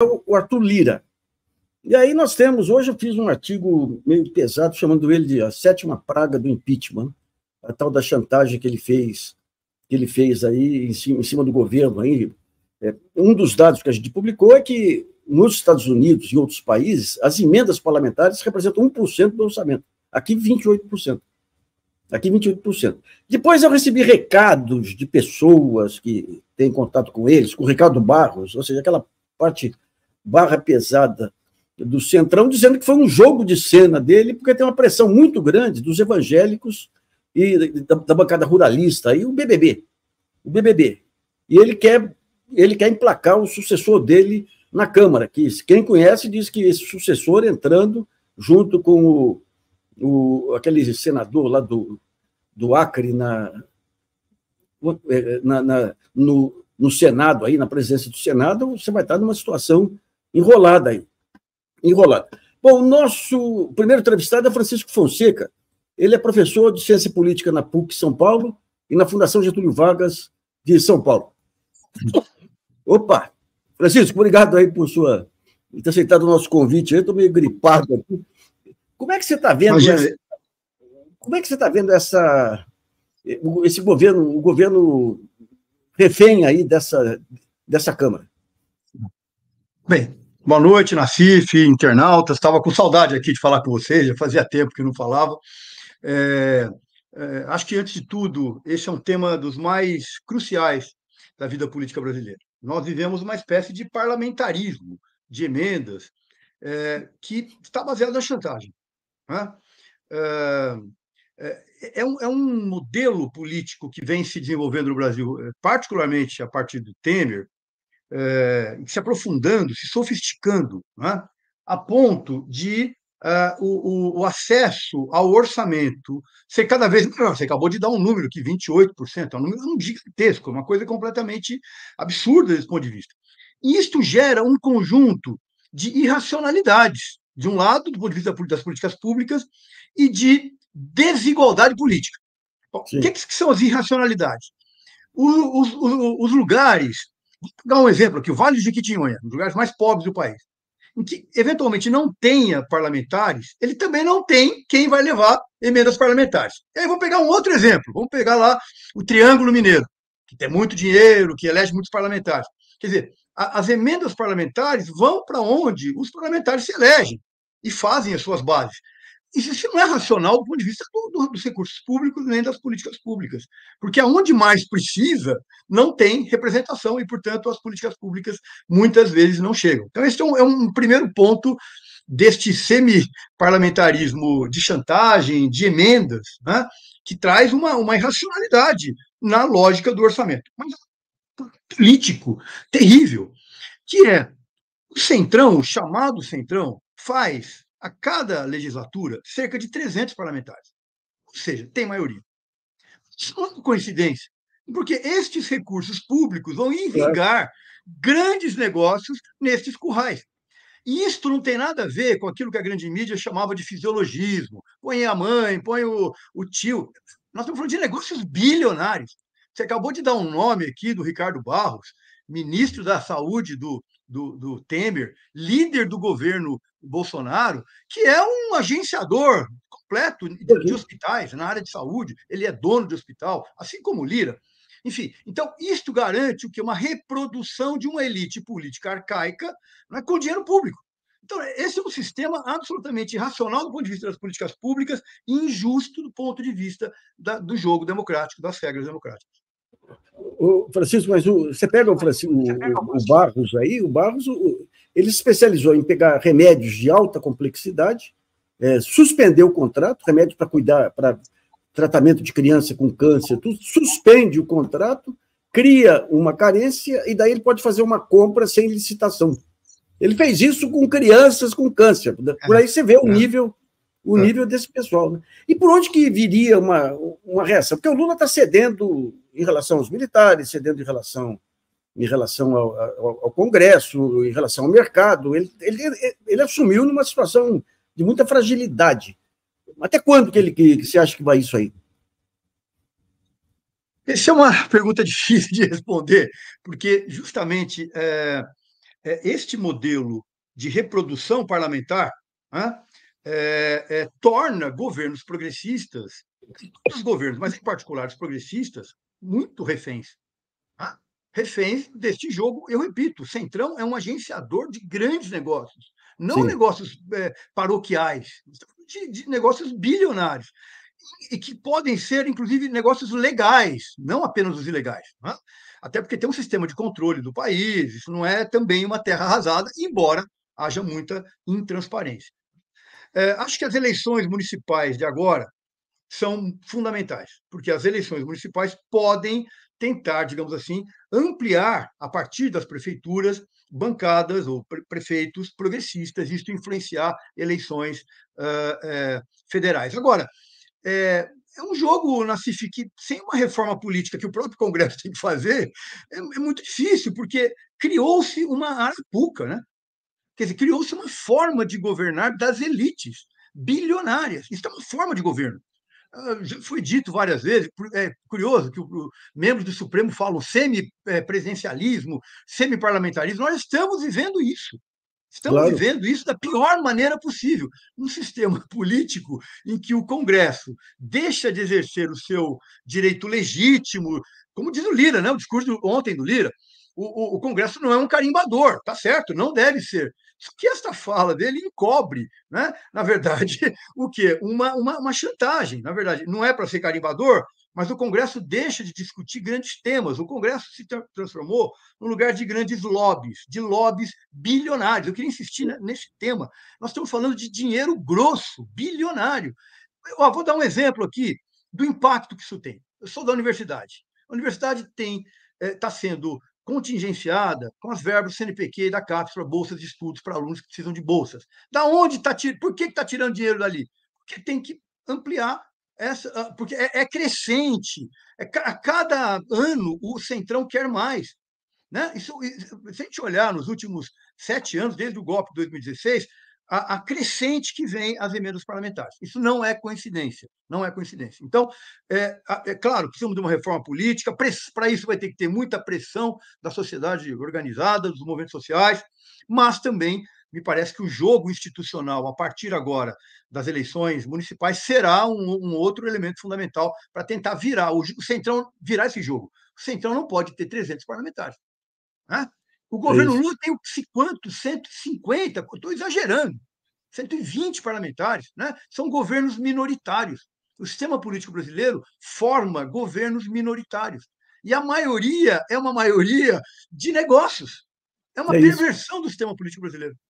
o Arthur Lira. E aí nós temos, hoje eu fiz um artigo meio pesado, chamando ele de a sétima praga do impeachment, a tal da chantagem que ele fez aí em cima do governo. Aí. Um dos dados que a gente publicou é que nos Estados Unidos e outros países, as emendas parlamentares representam 1% do orçamento. Aqui, 28%. Aqui, 28%. Depois eu recebi recados de pessoas que têm contato com eles, com o Ricardo Barros, ou seja, aquela parte barra pesada do Centrão, dizendo que foi um jogo de cena dele, porque tem uma pressão muito grande dos evangélicos e da bancada ruralista, e o BBB. E ele quer emplacar o sucessor dele na Câmara, que quem conhece diz que esse sucessor entrando junto com aquele senador lá do Acre no Senado, aí, na presidência do Senado, você vai estar numa situação enrolada aí. Bom, o nosso primeiro entrevistado é Francisco Fonseca. Ele é professor de Ciência Política na PUC São Paulo e na Fundação Getúlio Vargas de São Paulo. Opa! Francisco, obrigado aí por ter aceitado o nosso convite. Eu estou meio gripado aqui. Como é que você está vendo esse governo, o governo refém aí dessa Câmara? Bem, boa noite, Nassif, internautas. Estava com saudade aqui de falar com vocês, já fazia tempo que não falava. Acho que, antes de tudo, esse é um tema dos mais cruciais da vida política brasileira. Nós vivemos uma espécie de parlamentarismo, de emendas, que está baseado na chantagem. Né? É um modelo político que vem se desenvolvendo no Brasil, particularmente a partir do Temer, se aprofundando, se sofisticando, né? A ponto de o acesso ao orçamento ser cada vez maior. Você acabou de dar um número aqui, 28%, é um número gigantesco, uma coisa completamente absurda desse ponto de vista. E isto gera um conjunto de irracionalidades, de um lado, do ponto de vista das políticas públicas, e de desigualdade política. Bom, o que são as irracionalidades? Os lugares, vou dar um exemplo aqui, o Vale do Jequitinhonha, um dos lugares mais pobres do país, em que eventualmente não tenha parlamentares, ele também não tem quem vai levar emendas parlamentares. E aí vamos pegar um outro exemplo, vamos pegar lá o Triângulo Mineiro, que tem muito dinheiro, que elege muitos parlamentares. Quer dizer, as emendas parlamentares vão para onde os parlamentares se elegem e fazem as suas bases. Isso não é racional do ponto de vista dos recursos públicos nem das políticas públicas, porque aonde mais precisa não tem representação e, portanto, as políticas públicas muitas vezes não chegam. Então, esse é um primeiro ponto deste semi-parlamentarismo de chantagem, de emendas, né, que traz uma irracionalidade na lógica do orçamento. Mas político terrível, que é o Centrão, o chamado Centrão, faz a cada legislatura cerca de 300 parlamentares. Ou seja, tem maioria. Isso não é uma coincidência, porque estes recursos públicos vão irrigar grandes negócios nestes currais. E isto não tem nada a ver com aquilo que a grande mídia chamava de fisiologismo. Põe a mãe, põe o tio. Nós estamos falando de negócios bilionários. Você acabou de dar um nome aqui do Ricardo Barros, ministro da Saúde do Temer, líder do governo Bolsonaro, que é um agenciador completo de hospitais na área de saúde. Ele é dono de hospital, assim como o Lira. Enfim, então, isto garante o quê? Uma reprodução de uma elite política arcaica, né, com dinheiro público. Então, esse é um sistema absolutamente irracional do ponto de vista das políticas públicas e injusto do ponto de vista do jogo democrático, das regras democráticas. Francisco, mas você pega o Barros aí, o Barros ele se especializou em pegar remédios de alta complexidade, suspendeu o contrato, remédio para tratamento de criança com câncer, tudo, suspende o contrato, cria uma carência e daí ele pode fazer uma compra sem licitação. Ele fez isso com crianças com câncer. Por aí você vê o nível desse pessoal. Né? E por onde que viria uma reação? Porque o Lula está cedendo em relação aos militares, cedendo em relação ao Congresso, em relação ao mercado. Ele assumiu numa situação de muita fragilidade. Até quando que você acha que vai isso aí? Essa é uma pergunta difícil de responder, porque justamente este modelo de reprodução parlamentar, né, torna governos progressistas, todos os governos, mas em particular os progressistas, muito reféns. Né? Reféns deste jogo, eu repito, o Centrão é um agenciador de grandes negócios, não Sim, negócios paroquiais, de negócios bilionários e que podem ser, inclusive, negócios legais, não apenas os ilegais. Né? Até porque tem um sistema de controle do país, isso não é também uma terra arrasada, embora haja muita intransparência. Acho que as eleições municipais de agora são fundamentais, porque as eleições municipais podem tentar, digamos assim, ampliar, a partir das prefeituras, bancadas ou prefeitos progressistas, isso influenciar eleições federais. Agora, é um jogo, Nassif, que sem uma reforma política que o próprio Congresso tem que fazer, é muito difícil, porque criou-se uma arapuca, né? Quer dizer, criou-se uma forma de governar das elites bilionárias. Isso é uma forma de governo. Já foi dito várias vezes, é curioso que membros do Supremo falam semi-presidencialismo, semi-parlamentarismo. Nós estamos vivendo isso. Estamos claro. vivendo isso da pior maneira possível. Um sistema político em que o Congresso deixa de exercer o seu direito legítimo, como diz o Lira, né? O discurso ontem do Lira. O Congresso não é um carimbador, tá certo, não deve ser. Só que esta fala dele encobre, né? Na verdade, o quê? Uma chantagem. Na verdade, não é para ser carimbador, mas o Congresso deixa de discutir grandes temas. O Congresso se transformou num lugar de lobbies bilionários. Eu queria insistir nesse tema. Nós estamos falando de dinheiro grosso, bilionário. Eu vou dar um exemplo aqui do impacto que isso tem. Eu sou da universidade. A universidade está sendo contingenciada com as verbas do CNPq e da CAPES para bolsas de estudos para alunos que precisam de bolsas. Da onde está tirando? Por que está tirando dinheiro dali? Porque tem que ampliar essa, porque é crescente. A cada ano o Centrão quer mais. Né? Se a gente olhar nos últimos 7 anos, desde o golpe de 2016, a crescente que vem as emendas parlamentares. Isso não é coincidência, não é coincidência. Então, claro, precisamos de uma reforma política, para isso vai ter que ter muita pressão da sociedade organizada, dos movimentos sociais, mas também me parece que o jogo institucional, a partir agora das eleições municipais, será um outro elemento fundamental para tentar virar, o Centrão virar esse jogo. O Centrão não pode ter 300 parlamentares. Né? O É governo isso. Lula tem quanto? 150, estou exagerando, 120 parlamentares. Né? São governos minoritários. O sistema político brasileiro forma governos minoritários. E a maioria é uma maioria de negócios. É uma É isso. perversão do sistema político brasileiro.